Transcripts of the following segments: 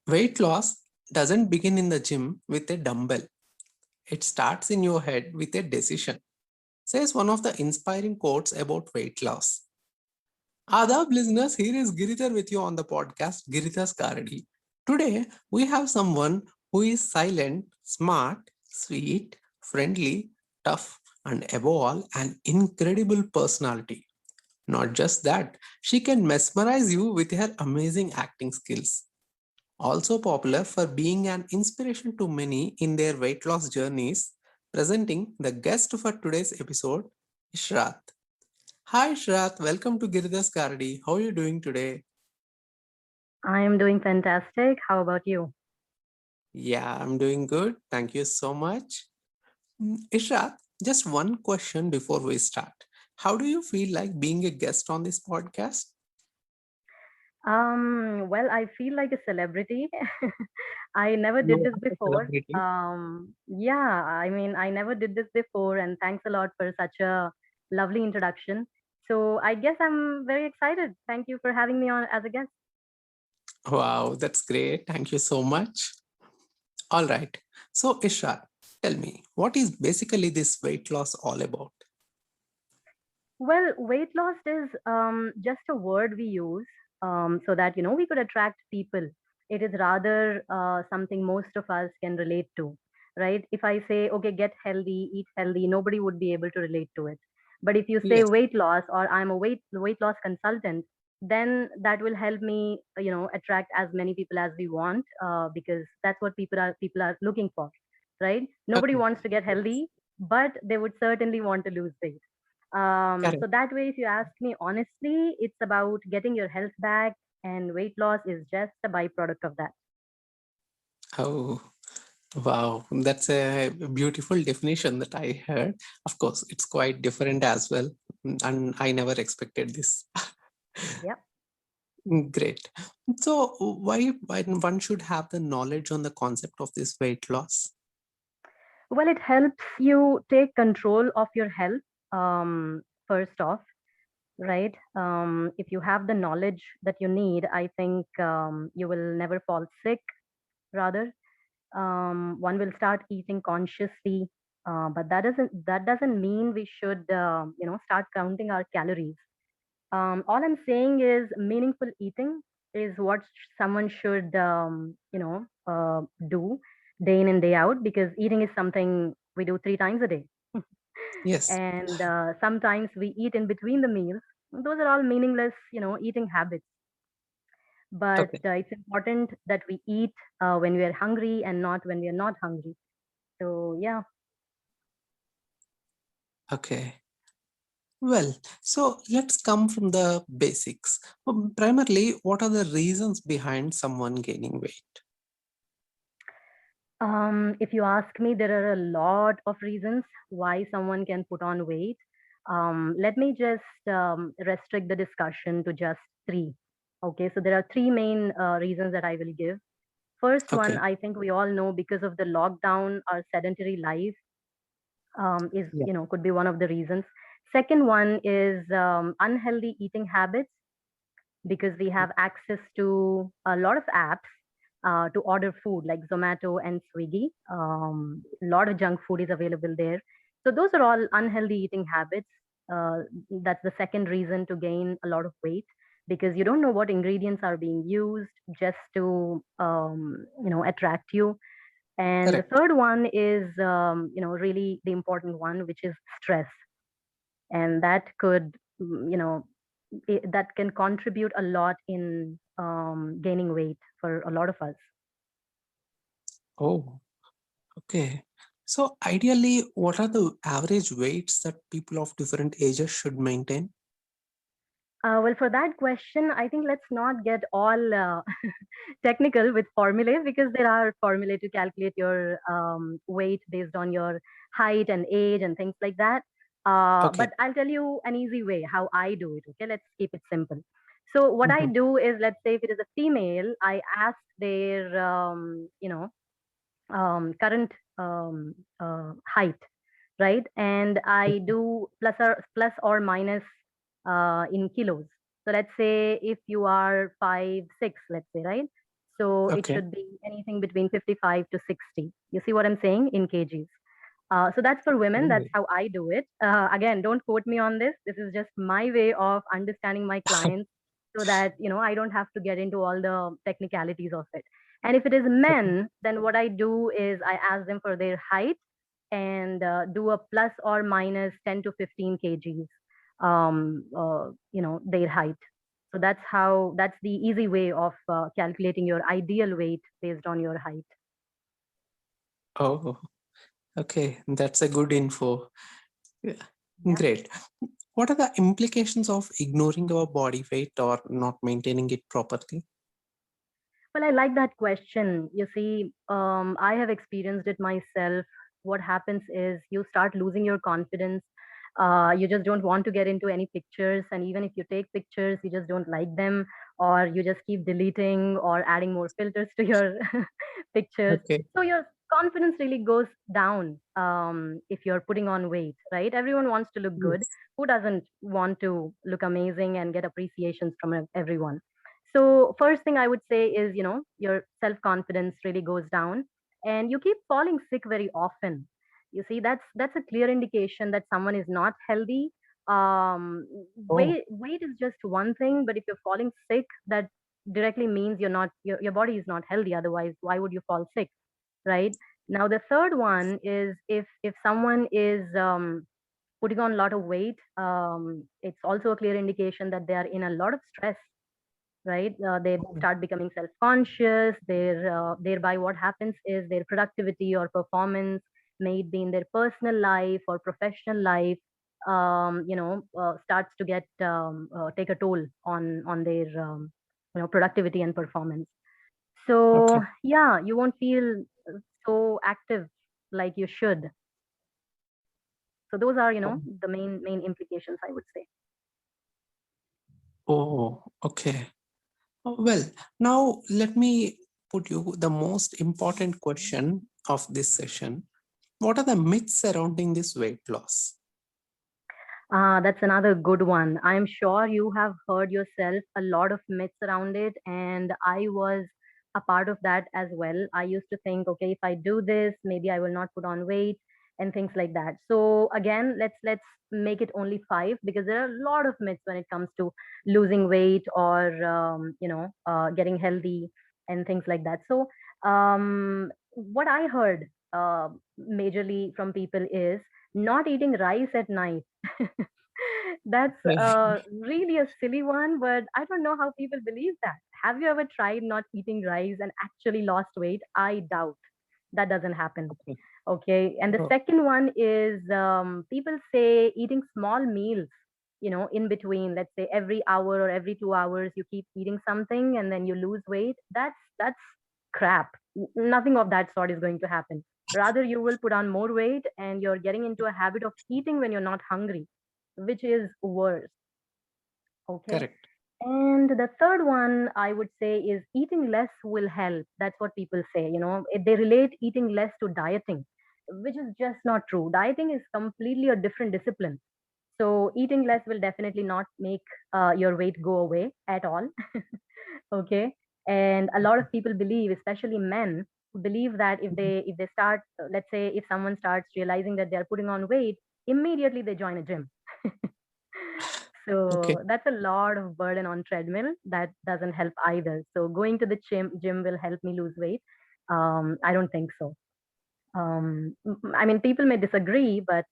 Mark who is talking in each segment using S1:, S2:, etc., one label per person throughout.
S1: Weight loss doesn't begin in the gym with a dumbbell. It starts in your head with a decision, says one of the inspiring quotes about weight loss. Adab listeners, here is Giridhar with you on the podcast Giridhar's Garady. Today, we have someone who is silent, smart, sweet, friendly, tough, and above all, an incredible personality. Not just that, she can mesmerize you with her amazing acting skills. Also popular for being an inspiration to many in their weight loss journeys, presenting the guest for today's episode, Ishrath. Hi Ishrath, welcome to Giridhar Garady. How are you doing today?
S2: I am doing fantastic. How about you?
S1: Yeah, I'm doing good. Thank you so much. Ishrath, just one question before we start. How do you feel like being a guest on this podcast?
S2: Well, I feel like a celebrity. I never
S1: You
S2: did this
S1: are a
S2: before.
S1: celebrity.
S2: Yeah, I mean, I never did this before, and thanks a lot for such a lovely introduction. So I guess I'm very excited. Thank you for having me on as a guest.
S1: Wow, that's great. Thank you so much. All right. So, Ishrath, tell me, what is basically this weight loss all about?
S2: Well, weight loss is just a word we use so that we could attract people. It is rather something most of us can relate to, right? If I say, okay, get healthy, eat healthy, nobody would be able to relate to it. But if you say
S1: Yes.
S2: weight loss or I'm a weight loss consultant, then that will help me, attract as many people as we want because that's what people are looking for, right? Nobody
S1: Okay.
S2: wants to get
S1: Yes.
S2: healthy, but they would certainly want to lose weight. So
S1: Correct.
S2: that way, if you ask me honestly, it's about getting your health back, and weight loss is just a byproduct of that.
S1: Oh, wow. That's a beautiful definition that I heard. Of course, it's quite different as well. And I never expected this.
S2: Yep.
S1: Great. So, why one should have the knowledge on the concept of this weight loss?
S2: Well, it helps you take control of your health, first off, right? If you have the knowledge that you need, I think you will never fall sick, rather. One will start eating consciously. But that doesn't mean we should start counting our calories. All I'm saying is meaningful eating is what someone should, do day in and day out because eating is something we do 3 times a day.
S1: Yes.
S2: And sometimes we eat in between the meals. Those are all meaningless, eating habits. But
S1: Okay.
S2: it's important that we eat when we are hungry and not when we are not hungry. So, yeah.
S1: Okay. Well, so let's come from the basics. Primarily, what are the reasons behind someone gaining weight?
S2: If you ask me, there are a lot of reasons why someone can put on weight. Let me just restrict the discussion to just three. Okay, so there are three main reasons that I will give. First one,
S1: Okay.
S2: I think we all know because of the lockdown, our sedentary life is,
S1: Yeah.
S2: could be one of the reasons. Second one is unhealthy eating habits because we have access to a lot of apps to order food like Zomato and Swiggy. A lot of junk food is available there. So those are all unhealthy eating habits. That's the second reason to gain a lot of weight because you don't know what ingredients are being used just to attract you. And the
S1: Correct.
S2: third one is really the important one, which is stress, and that could that can contribute a lot in gaining weight for a lot of us.
S1: Oh, okay. So ideally, what are the average weights that people of different ages should maintain?
S2: Well, for that question, I think let's not get all technical with formulas because there are formulae to calculate your weight based on your height and age and things like that.
S1: Okay.
S2: But I'll tell you an easy way how I do it. Okay, let's keep it simple. So what I
S1: Mhm.
S2: do is, let's say if it is a female, I ask their current height, right? And I do plus or minus in kilos. So let's say if you are 5'6", let's say, right? So it
S1: Okay.
S2: should be anything between 55 to 60. You see what I'm saying in kgs. So that's for women. That's
S1: Okay.
S2: how I do it. Again, don't quote me on this. This is just my way of understanding my clients so that, I don't have to get into all the technicalities of it. And if it is
S1: Okay.
S2: men, then what I do is I ask them for their height and do a plus or minus 10 to 15 kgs, their height. So that's the easy way of calculating your ideal weight based on your height.
S1: Oh, okay. That's a good info. Yeah.
S2: Yeah.
S1: Great. What are the implications of ignoring our body weight or not maintaining it properly?
S2: Well, I like that question. You see, I have experienced it myself. What happens is you start losing your confidence. You just don't want to get into any pictures. And even if you take pictures, you just don't like them, or you just keep deleting or adding more filters to your pictures.
S1: Okay.
S2: So your confidence really goes down if you're putting on weight, right? Everyone wants to look good.
S1: Yes.
S2: Who doesn't want to look amazing and get appreciations from everyone? So first thing I would say is, your self-confidence really goes down and you keep falling sick very often. You see, that's a clear indication that someone is not healthy.
S1: Oh,
S2: Weight is just one thing, but if you're falling sick, that directly means your body is not healthy. Otherwise, why would you fall sick, right? Now the third one is if someone is putting on a lot of weight, it's also a clear indication that they are in a lot of stress, right? They
S1: oh,
S2: start becoming self-conscious. Thereby, what happens is their productivity or performance, may it be in their personal life or professional life, starts to get take a toll on their productivity and performance. So
S1: okay.
S2: yeah, you won't feel so active like you should. So those are
S1: Oh,
S2: the main implications, I would say.
S1: oh, okay. Well, now let me put you the most important question of this session. What are the myths surrounding this weight loss?
S2: That's another good one. I'm sure you have heard yourself a lot of myths around it, and I was a part of that as well. I used to think, okay, if I do this, maybe I will not put on weight and things like that. So again, let's make it only five because there are a lot of myths when it comes to losing weight or getting healthy and things like that. So what I heard majorly from people is not eating rice at night. That's really a silly one, but I don't know how people believe that. Have you ever tried not eating rice and actually lost weight? I doubt that doesn't happen.
S1: Okay.
S2: Okay. And the
S1: Oh,
S2: second one is people say eating small meals, in between, let's say every hour or every 2 hours, you keep eating something and then you lose weight. That's crap. Nothing of that sort is going to happen. Rather, you will put on more weight and you're getting into a habit of eating when you're not hungry, which is worse. Okay.
S1: correct.
S2: And the third one I would say is eating less will help. That's what people say. They relate eating less to dieting, which is just not true. Dieting is completely a different discipline. So eating less will definitely not make your weight go away at all. Okay. And a lot of people believe, especially men, believe that if they start, let's say if someone starts realizing that they're putting on weight, immediately they join a gym.
S1: Okay.
S2: So that's a lot of burden on treadmill. That doesn't help either. So going to the gym will help me lose weight. I don't think so. I mean, people may disagree, but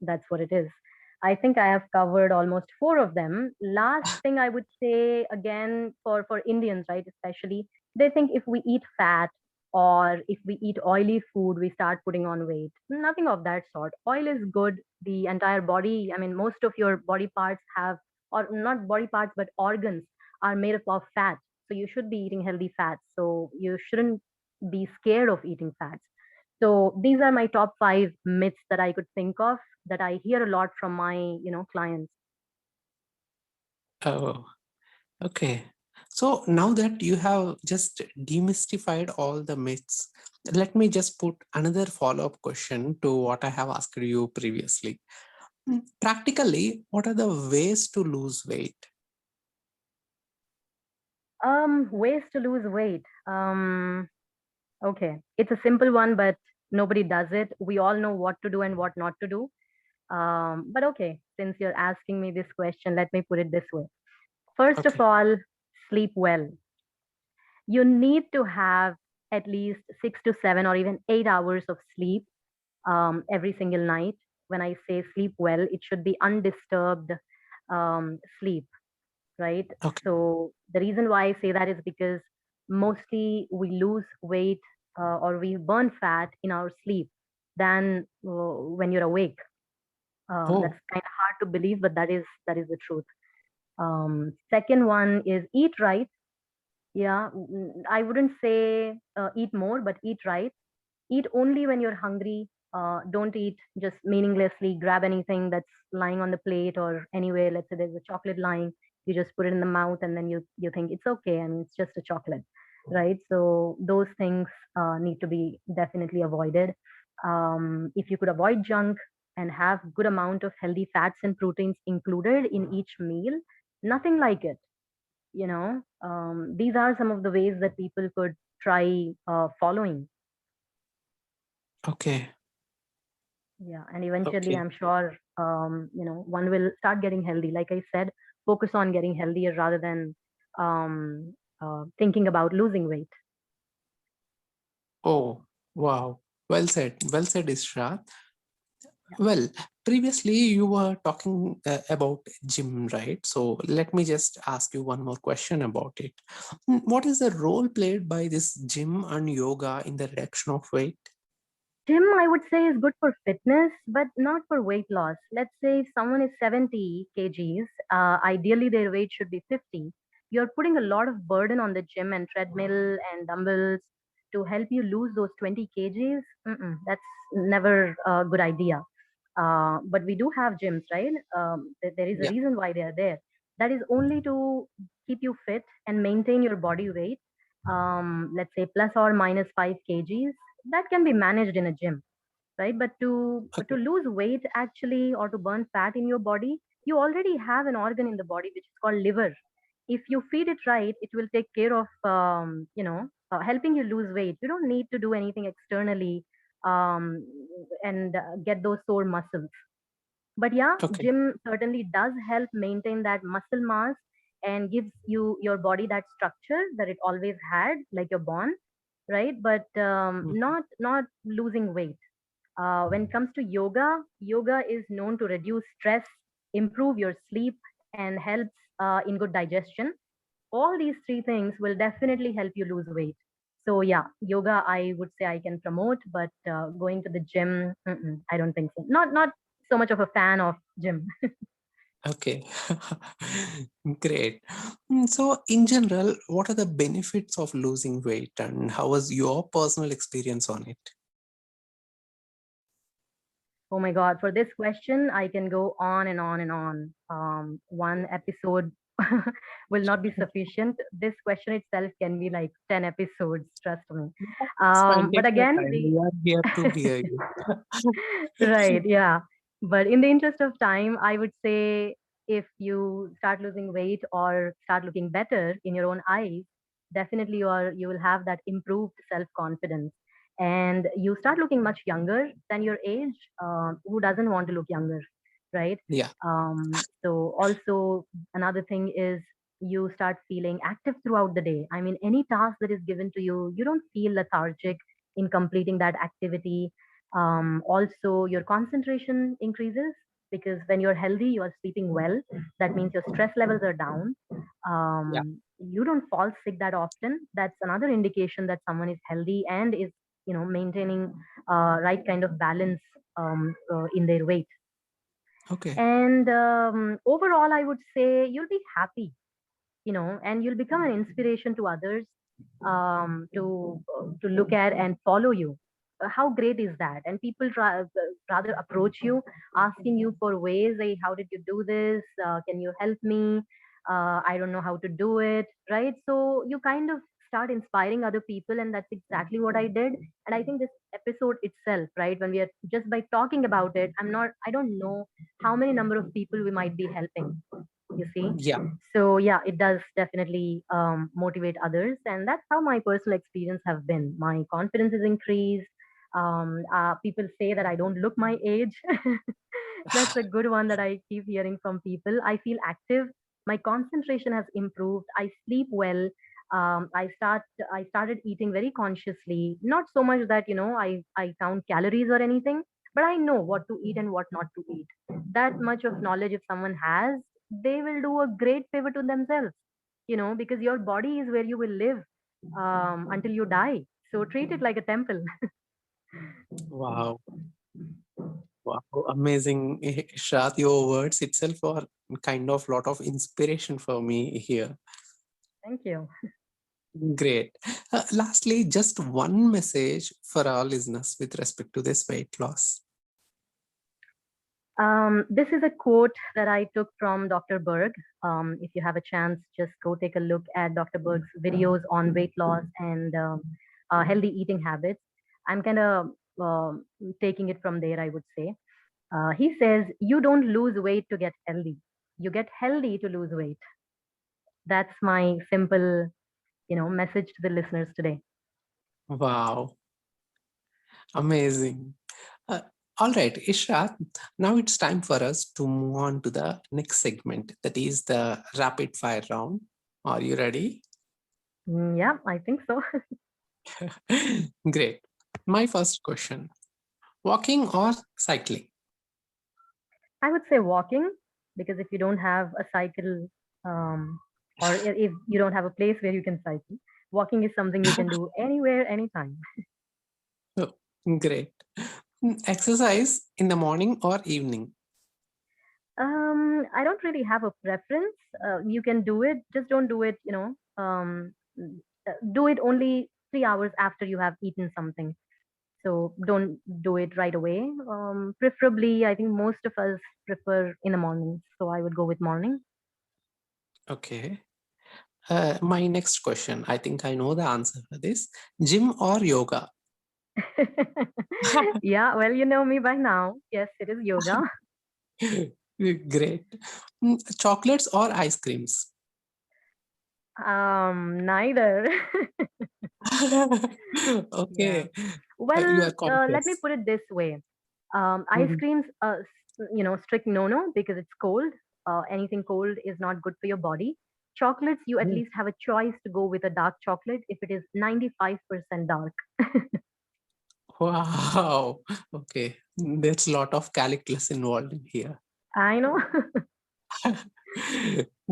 S2: that's what it is. I think I have covered almost four of them. Last thing I would say again for Indians, right, especially, they think if we eat fat or if we eat oily food, we start putting on weight. Nothing of that sort. Oil is good. The entire body, I mean, most of your body parts have, or not body parts, but organs are made up of fat. So you should be eating healthy fats. So you shouldn't be scared of eating fats. So these are my top five myths that I could think of that I hear a lot from my, clients.
S1: Oh, okay. So now that you have just demystified all the myths, let me just put another follow-up question to what I have asked you previously. Practically, what are the ways to lose weight?
S2: Ways to lose weight. Okay, it's a simple one, but nobody does it. We all know what to do and what not to do. But okay, since you're asking me this question, let me put it this way. First of
S1: Okay.
S2: all, sleep well. You need to have at least 6 to 7 or even 8 hours of sleep every single night. When I say sleep well, it should be undisturbed sleep, right?
S1: Okay.
S2: So the reason why I say that is because mostly we lose weight or we burn fat in our sleep than when you're awake. That's
S1: Oh,
S2: kind of hard to believe, but that is the truth. Second one is eat right. Yeah, I wouldn't say eat more, but eat right. Eat only when you're hungry. Don't eat just meaninglessly. Grab anything that's lying on the plate or anywhere. Let's say there's a chocolate lying, you just put it in the mouth and then you think it's okay. I mean, it's just a chocolate, right? So those things need to be definitely avoided. If you could avoid junk and have good amount of healthy fats and proteins included in each meal, nothing like it. These are some of the ways that people could try following.
S1: okay.
S2: Yeah, and eventually,
S1: Okay.
S2: I'm sure, one will start getting healthy. Like I said, focus on getting healthier rather than thinking about losing weight.
S1: Oh, wow. Well said. Well said, Ishrat.
S2: Yeah.
S1: Well, previously you were talking about gym, right? So let me just ask you one more question about it. What is the role played by this gym and yoga in the reduction of weight?
S2: Gym, I would say, is good for fitness, but not for weight loss. Let's say if someone is 70 kgs, ideally their weight should be 50. You're putting a lot of burden on the gym and treadmill and dumbbells to help you lose those 20 kgs. That's never a good idea. But we do have gyms, right? There is a
S1: Yeah.
S2: reason why they are there. That is only to keep you fit and maintain your body weight. Let's say plus or minus 5 kgs, that can be managed in a gym, right? But to
S1: Okay.
S2: lose weight actually or to burn fat in your body, you already have an organ in the body which is called liver. If you feed it right, it will take care of helping you lose weight. You don't need to do anything externally um, and get those sore muscles. But yeah,
S1: Okay.
S2: gym certainly does help maintain that muscle mass and gives you your body that structure that it always had, like you're born, right? But
S1: Mhm.
S2: not losing weight. When it comes to yoga, yoga is known to reduce stress, improve your sleep, and helps in good digestion. All these three things will definitely help you lose weight. So yeah, yoga I would say I can promote, but going to the gym, I don't think so. Not so much of a fan of gym.
S1: Okay. Great. So, in general, what are the benefits of losing weight and how was your personal experience on it?
S2: Oh my God, for this question, I can go on and on and on. One episode will not be sufficient. This question itself can be like 10 episodes, trust me.
S1: It's fine.
S2: But
S1: Take your
S2: again,
S1: time. We are here to hear you.
S2: right, yeah. But in the interest of time, I would say if you start losing weight or start looking better in your own eyes, definitely you will have that improved self-confidence. And you start looking much younger than your age. Who doesn't want to look younger, right?
S1: Yeah.
S2: So also another thing is you start feeling active throughout the day. I mean, any task that is given to you, you don't feel lethargic in completing that activity. Also, your concentration increases because when you're healthy, you are sleeping well. That means your stress levels are down.
S1: Yeah.
S2: You don't fall sick that often. That's another indication that someone is healthy and is, maintaining right kind of balance in their weight.
S1: Okay.
S2: And overall, I would say you'll be happy, and you'll become an inspiration to others to look at and follow you. How great is that? And people rather approach you, asking you for ways. Hey, how did you do this? Can you help me? I don't know how to do it. Right? So you kind of start inspiring other people, and that's exactly what I did. And I think this episode itself, right, when we are just by talking about it, I don't know how many number of people we might be helping. you see.
S1: Yeah.
S2: So yeah, it does definitely motivate others, and that's how my personal experience have been. My confidence is increased. People say that I don't look my age. That's a good one that I keep hearing from people. I feel active. My concentration has improved. I sleep well. I started eating very consciously. Not so much that I count calories or anything, but I know what to eat and what not to eat. That much of knowledge, if someone has, they will do a great favor to themselves. Because your body is where you will live until you die. So treat it like a temple.
S1: Wow. Wow. Amazing, Ishrath. Your words itself are kind of lot of inspiration for me here.
S2: Thank you.
S1: Great. Lastly, just one message for our listeners with respect to this weight loss.
S2: This is a quote that I took from Dr. Berg. If you have a chance, just go take a look at Dr. Berg's videos on weight loss and healthy eating habits. I'm kind of taking it from there, I would say. He says, "You don't lose weight to get healthy. You get healthy to lose weight." That's my simple, message to the listeners today.
S1: Wow. Amazing. Uh, all right, Ishrath, now it's time for us to move on to the next segment, that is the rapid fire round. Are you ready?
S2: Yeah, I think so.
S1: Great. My first question, walking or cycling?
S2: I would say walking, because if you don't have a cycle, or if you don't have a place where you can cycle, walking is something you can do anywhere, anytime.
S1: Oh, great. Exercise in the morning or evening?
S2: I don't really have a preference. You can do it, just don't do it, do it only 3 hours after you have eaten something. So don't do it right away. Preferably, I think most of us prefer in the morning. So I would go with morning.
S1: Okay. My next question, I think I know the answer for this. Gym or yoga?
S2: Yeah, well, you know me by now. Yes, it is yoga.
S1: Great. Chocolates or ice creams?
S2: Neither. Yeah.
S1: Okay. You
S2: Well,
S1: are
S2: let me
S1: conscious.
S2: put it this way. Ice
S1: Mhm.
S2: creams, strict no-no because it's cold. Anything cold is not good for your body. Chocolates, you at
S1: Mm.
S2: least have a choice to go with a dark chocolate if it is 95% dark.
S1: Wow. Okay. There's a lot of calculus involved in here.
S2: I know.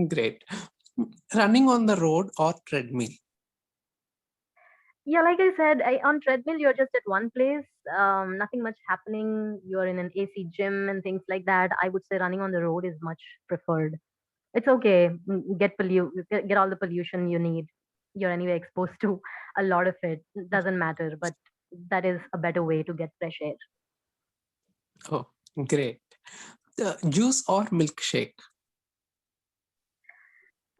S1: Great. Running on the road or treadmill?
S2: Yeah, like I said, on treadmill, you're just at one place, nothing much happening. You're in an AC gym and things like that. I would say running on the road is much preferred. It's okay. Get all the pollution you need. You're anyway exposed to a lot of it. Doesn't matter, but that is a better way to get fresh air.
S1: Oh, great. Juice or milkshake?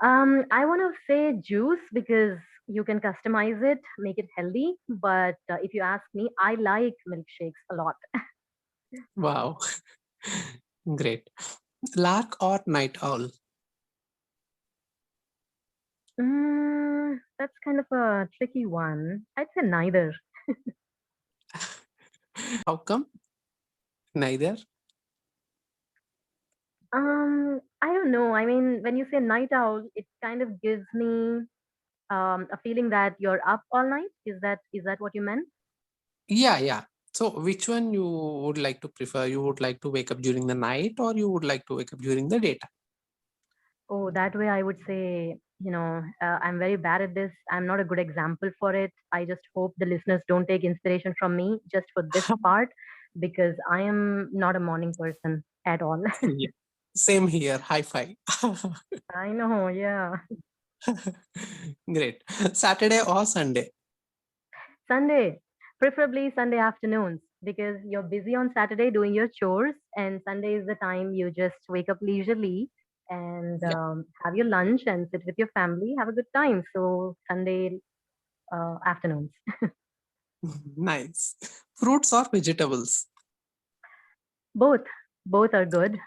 S2: I want to say juice because you can customize it, make it healthy. But if you ask me, I like milkshakes a lot.
S1: Wow. Great. Lark or night owl?
S2: That's kind of a tricky one. I'd say neither.
S1: How come? Neither.
S2: I don't know. I mean, when you say night owl, it kind of gives me a feeling that you're up all night. Is that what you meant?
S1: Yeah, yeah. So which one you would like to prefer? You would like to wake up during the night or you would like to wake up during the daytime?
S2: Oh, that way I would say, I'm very bad at this. I'm not a good example for it. I just hope the listeners don't take inspiration from me just for this part because I am not a morning person at all.
S1: Yeah. Same here. High five.
S2: I know, yeah.
S1: Great. Saturday or Sunday?
S2: Sunday, preferably Sunday afternoons because you're busy on Saturday doing your chores, and Sunday is the time you just wake up leisurely and
S1: Yeah.
S2: have your lunch and sit with your family, have a good time. So, Sunday afternoons.
S1: Nice. Fruits or vegetables?
S2: Both. Both are good.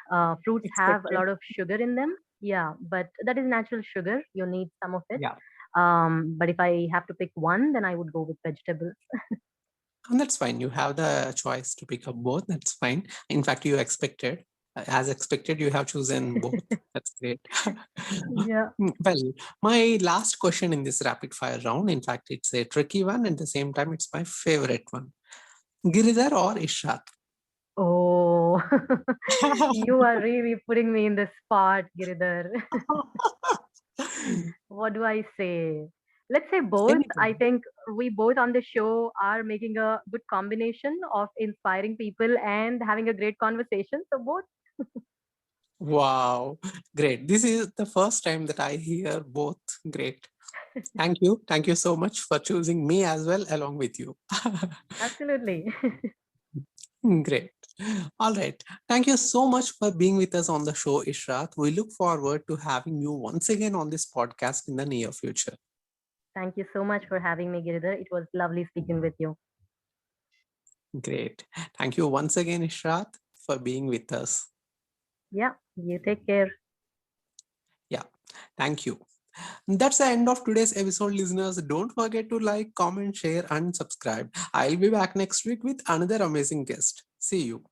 S2: Fruits have a
S1: Expected.
S2: lot of sugar in them. Yeah, but that is natural sugar. You need some of it.
S1: Yeah.
S2: But if I have to pick one, then I would go with vegetables.
S1: And that's fine. You have the choice to pick up both. That's fine. In fact, you expected, as expected, you have chosen both. That's great.
S2: Yeah.
S1: Well, my last question in this rapid fire round, in fact, it's a tricky one. At the same time, it's my favorite one. Giridhar or Ishrath?
S2: Oh, you are really putting me in the spot, Giridhar. What do I say? Let's say both. I
S1: Anything.
S2: think we both on the show are making a good combination of inspiring people and having a great conversation. So both.
S1: Wow, great. This is the first time that I hear both. Great. Thank you. Thank you so much for choosing me as well, along with you.
S2: Absolutely.
S1: Great. All right. Thank you so much for being with us on the show, Ishrat. We look forward to having you once again on this podcast in the near future.
S2: Thank you so much for having me, Giridhar. It was lovely speaking with you.
S1: Great. Thank you once again, Ishrat, for being with us.
S2: Yeah, you take care.
S1: Yeah. Thank you. That's the end of today's episode, listeners. Don't forget to like, comment, share, and subscribe. I'll be back next week with another amazing guest. See you.